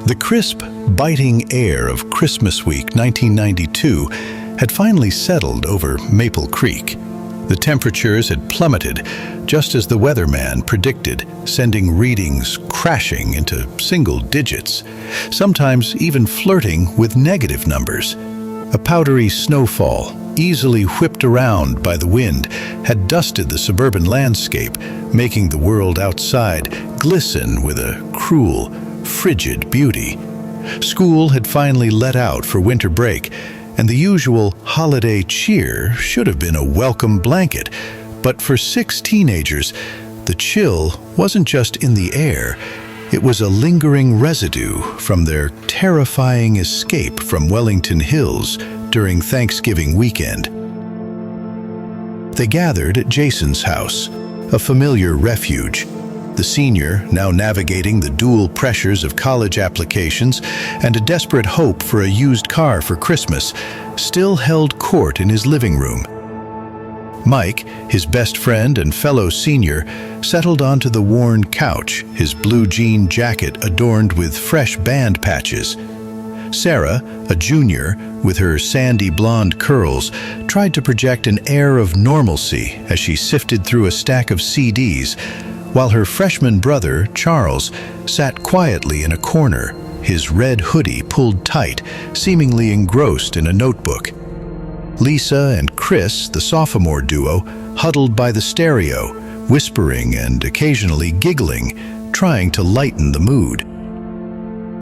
The crisp, biting air of Christmas week 1992 had finally settled over Maple Creek. The temperatures had plummeted, just as the weatherman predicted, sending readings crashing into single digits, sometimes even flirting with negative numbers. A powdery snowfall, easily whipped around by the wind, had dusted the suburban landscape, making the world outside glisten with a cruel, frigid beauty. School had finally let out for winter break, and the usual holiday cheer should have been a welcome blanket. But for 6 teenagers, the chill wasn't just in the air, it was a lingering residue from their terrifying escape from Wellington Hills during Thanksgiving weekend. They gathered at Jason's house, a familiar refuge. The senior, now navigating the dual pressures of college applications and a desperate hope for a used car for Christmas, still held court in his living room. Mike, his best friend and fellow senior, settled onto the worn couch, his blue jean jacket adorned with fresh band patches. Sarah, a junior, with her sandy blonde curls, tried to project an air of normalcy as she sifted through a stack of CDs, while her freshman brother, Charles, sat quietly in a corner, his red hoodie pulled tight, seemingly engrossed in a notebook. Lisa and Chris, the sophomore duo, huddled by the stereo, whispering and occasionally giggling, trying to lighten the mood.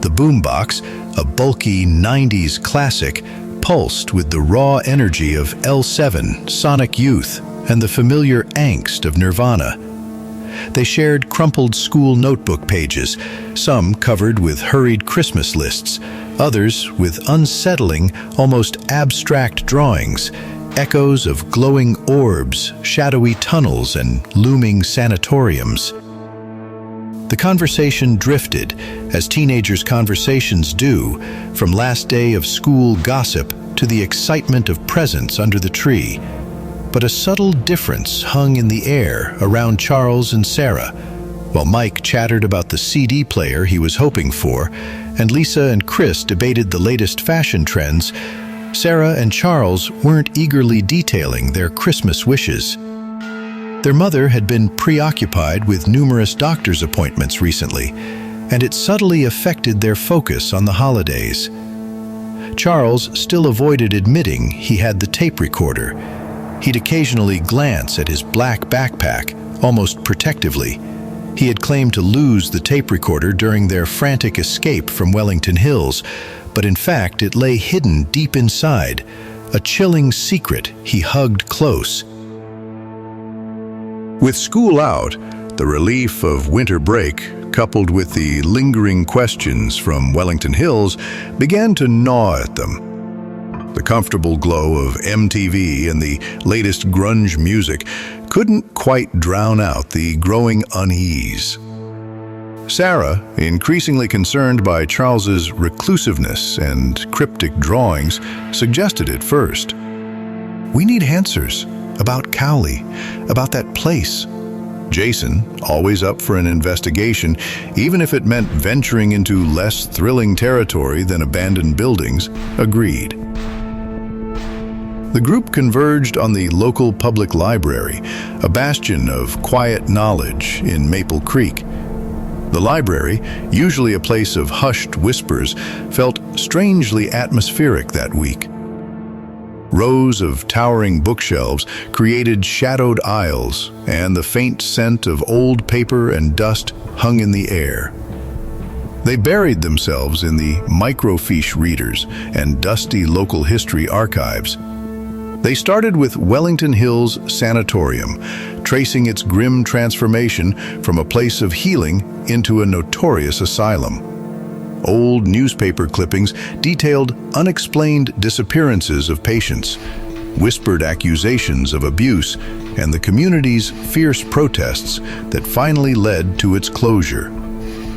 The boombox, a bulky 90s classic, pulsed with the raw energy of L7, Sonic Youth, and the familiar angst of Nirvana. They shared crumpled school notebook pages, some covered with hurried Christmas lists, others with unsettling, almost abstract drawings, echoes of glowing orbs, shadowy tunnels, and looming sanatoriums. The conversation drifted, as teenagers' conversations do, from last day of school gossip to the excitement of presents under the tree. But a subtle difference hung in the air around Charles and Sarah. While Mike chattered about the CD player he was hoping for, and Lisa and Chris debated the latest fashion trends, Sarah and Charles weren't eagerly detailing their Christmas wishes. Their mother had been preoccupied with numerous doctor's appointments recently, and it subtly affected their focus on the holidays. Charles still avoided admitting he had the tape recorder. He'd occasionally glance at his black backpack, almost protectively. He had claimed to lose the tape recorder during their frantic escape from Wellington Hills, but in fact it lay hidden deep inside, a chilling secret he hugged close. With school out, the relief of winter break, coupled with the lingering questions from Wellington Hills, began to gnaw at them. The comfortable glow of MTV and the latest grunge music couldn't quite drown out the growing unease. Sarah, increasingly concerned by Charles's reclusiveness and cryptic drawings, suggested it first. "We need answers about Cowley, about that place." Jason, always up for an investigation, even if it meant venturing into less thrilling territory than abandoned buildings, agreed. The group converged on the local public library, a bastion of quiet knowledge in Maple Creek. The library, usually a place of hushed whispers, felt strangely atmospheric that week. Rows of towering bookshelves created shadowed aisles, and the faint scent of old paper and dust hung in the air. They buried themselves in the microfiche readers and dusty local history archives. They started with Wellington Hills Sanatorium, tracing its grim transformation from a place of healing into a notorious asylum. Old newspaper clippings detailed unexplained disappearances of patients, whispered accusations of abuse, and the community's fierce protests that finally led to its closure.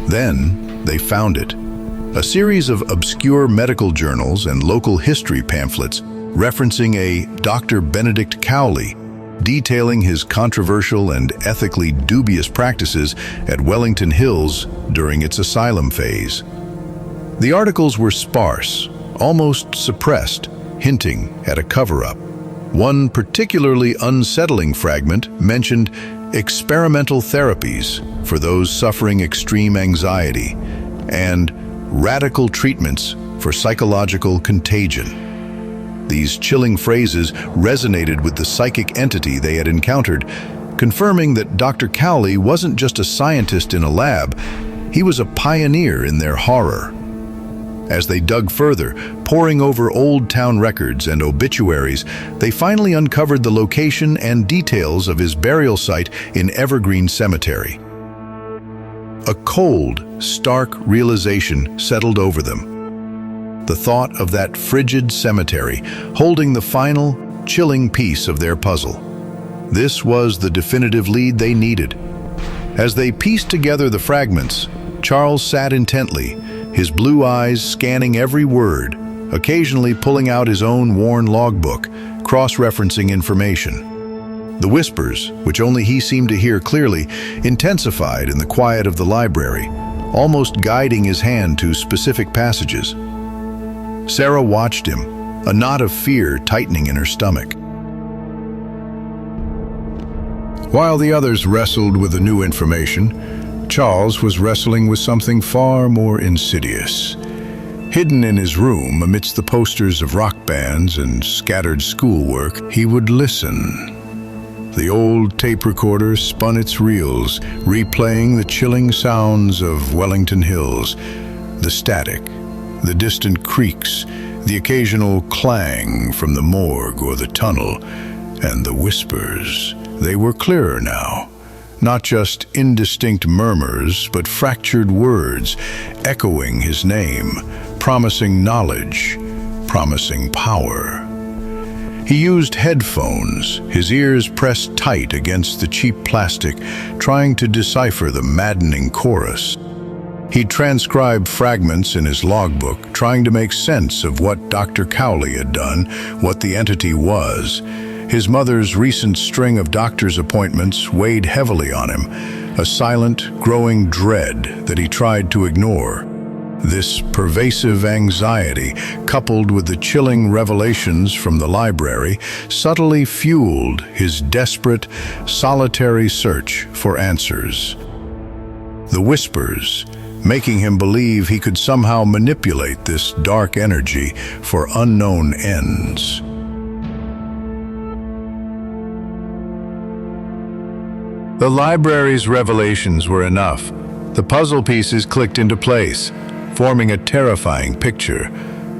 Then they found it. A series of obscure medical journals and local history pamphlets referencing a Dr. Benedict Cowley, detailing his controversial and ethically dubious practices at Wellington Hills during its asylum phase. The articles were sparse, almost suppressed, hinting at a cover-up. One particularly unsettling fragment mentioned experimental therapies for those suffering extreme anxiety and radical treatments for psychological contagion. These chilling phrases resonated with the psychic entity they had encountered, confirming that Dr. Cowley wasn't just a scientist in a lab, he was a pioneer in their horror. As they dug further, poring over old town records and obituaries, they finally uncovered the location and details of his burial site in Evergreen Cemetery. A cold, stark realization settled over them. The thought of that frigid cemetery, holding the final, chilling piece of their puzzle. This was the definitive lead they needed. As they pieced together the fragments, Charles sat intently, his blue eyes scanning every word, occasionally pulling out his own worn logbook, cross-referencing information. The whispers, which only he seemed to hear clearly, intensified in the quiet of the library, almost guiding his hand to specific passages. Sarah watched him, a knot of fear tightening in her stomach. While the others wrestled with the new information, Charles was wrestling with something far more insidious. Hidden in his room amidst the posters of rock bands and scattered schoolwork, he would listen. The old tape recorder spun its reels, replaying the chilling sounds of Wellington Hills, the static, the distant creaks, the occasional clang from the morgue or the tunnel, and the whispers. They were clearer now. Not just indistinct murmurs, but fractured words, echoing his name, promising knowledge, promising power. He used headphones, his ears pressed tight against the cheap plastic, trying to decipher the maddening chorus. He transcribed fragments in his logbook, trying to make sense of what Dr. Cowley had done, what the entity was. His mother's recent string of doctor's appointments weighed heavily on him, a silent, growing dread that he tried to ignore. This pervasive anxiety, coupled with the chilling revelations from the library, subtly fueled his desperate, solitary search for answers. The whispers, making him believe he could somehow manipulate this dark energy for unknown ends. The library's revelations were enough. The puzzle pieces clicked into place, forming a terrifying picture.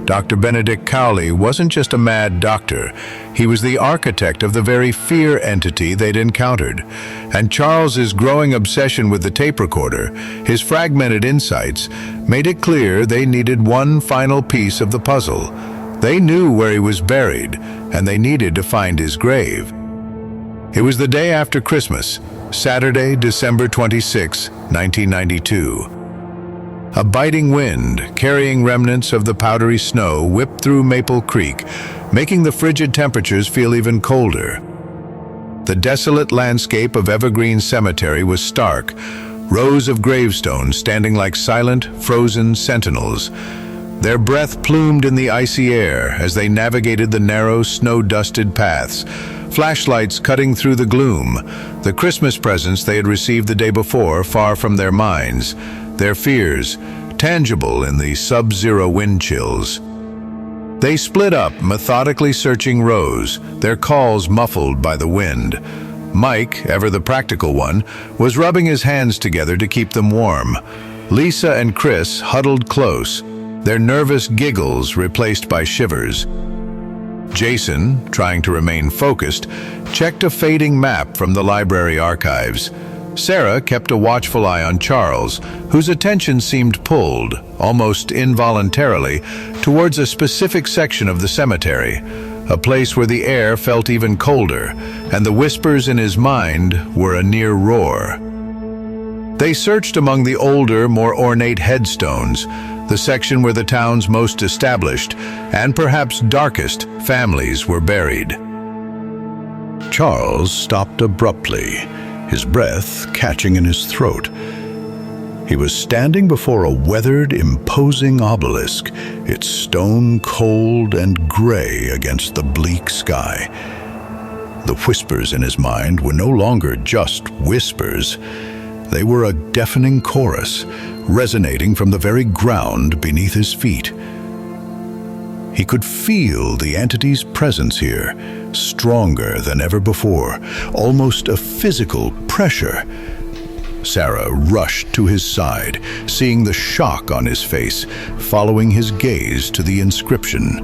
Dr. Benedict Cowley wasn't just a mad doctor. He was the architect of the very fear entity they'd encountered. And Charles's growing obsession with the tape recorder, his fragmented insights, made it clear they needed one final piece of the puzzle. They knew where he was buried, and they needed to find his grave. It was the day after Christmas, Saturday, December 26, 1992. A biting wind, carrying remnants of the powdery snow, whipped through Maple Creek, making the frigid temperatures feel even colder. The desolate landscape of Evergreen Cemetery was stark, rows of gravestones standing like silent, frozen sentinels. Their breath plumed in the icy air as they navigated the narrow, snow-dusted paths, flashlights cutting through the gloom, the Christmas presents they had received the day before far from their minds, their fears tangible in the sub-zero wind chills. They split up, methodically searching rows, their calls muffled by the wind. Mike, ever the practical one, was rubbing his hands together to keep them warm. Lisa and Chris huddled close, their nervous giggles replaced by shivers. Jason, trying to remain focused, checked a fading map from the library archives. Sarah kept a watchful eye on Charles, whose attention seemed pulled, almost involuntarily, towards a specific section of the cemetery, a place where the air felt even colder, and the whispers in his mind were a near roar. They searched among the older, more ornate headstones, the section where the town's most established, and perhaps darkest, families were buried. Charles stopped abruptly, his breath catching in his throat. He was standing before a weathered, imposing obelisk, its stone cold and gray against the bleak sky. The whispers in his mind were no longer just whispers. They were a deafening chorus, resonating from the very ground beneath his feet. He could feel the entity's presence here, stronger than ever before, almost a physical pressure. Sarah rushed to his side, seeing the shock on his face, following his gaze to the inscription.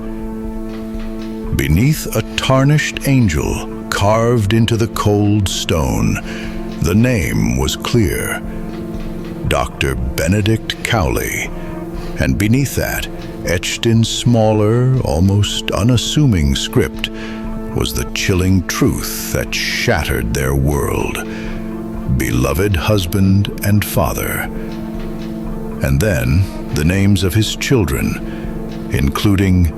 Beneath a tarnished angel carved into the cold stone, the name was clear: Dr. Benedict Cowley, and beneath that, etched in smaller, almost unassuming script, was the chilling truth that shattered their world: beloved husband and father. And then the names of his children, including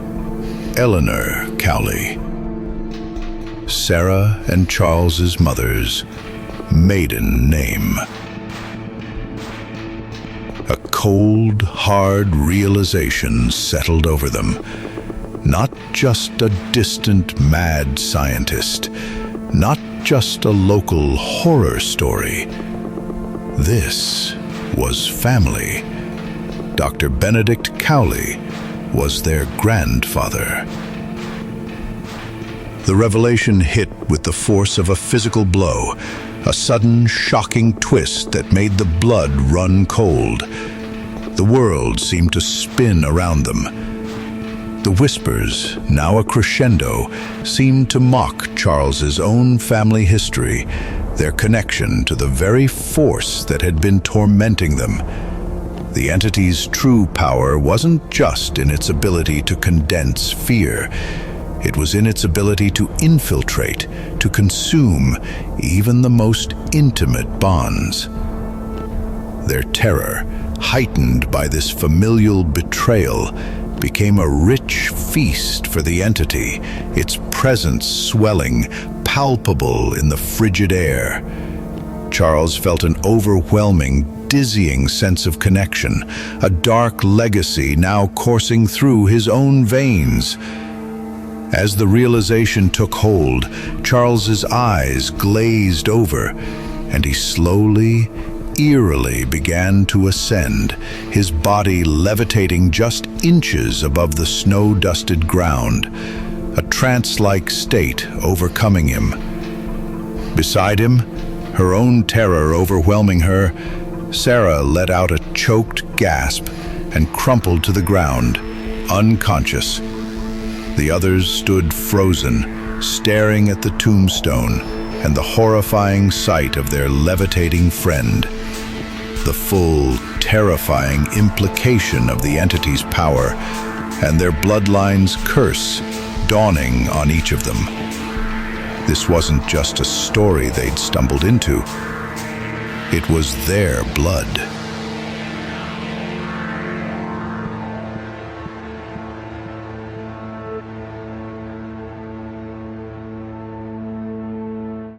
Eleanor Cowley, Sarah and Charles's mother's maiden name. A cold, hard realization settled over them. Not just a distant mad scientist, not just a local horror story. This was family. Dr. Benedict Cowley was their grandfather. The revelation hit with the force of a physical blow, a sudden, shocking twist that made the blood run cold. The world seemed to spin around them. The whispers, now a crescendo, seemed to mock Charles's own family history, their connection to the very force that had been tormenting them. The entity's true power wasn't just in its ability to condense fear. It was in its ability to infiltrate, to consume even the most intimate bonds. Their terror, heightened by this familial betrayal, became a rich feast for the entity, its presence swelling, palpable in the frigid air. Charles felt an overwhelming, dizzying sense of connection, a dark legacy now coursing through his own veins. As the realization took hold, Charles's eyes glazed over, and he slowly, eerily began to ascend, his body levitating just inches above the snow-dusted ground, a trance-like state overcoming him. Beside him, her own terror overwhelming her, Sarah let out a choked gasp and crumpled to the ground, unconscious. The others stood frozen, staring at the tombstone and the horrifying sight of their levitating friend. The full, terrifying implication of the entity's power and their bloodline's curse dawning on each of them. This wasn't just a story they'd stumbled into. It was their blood.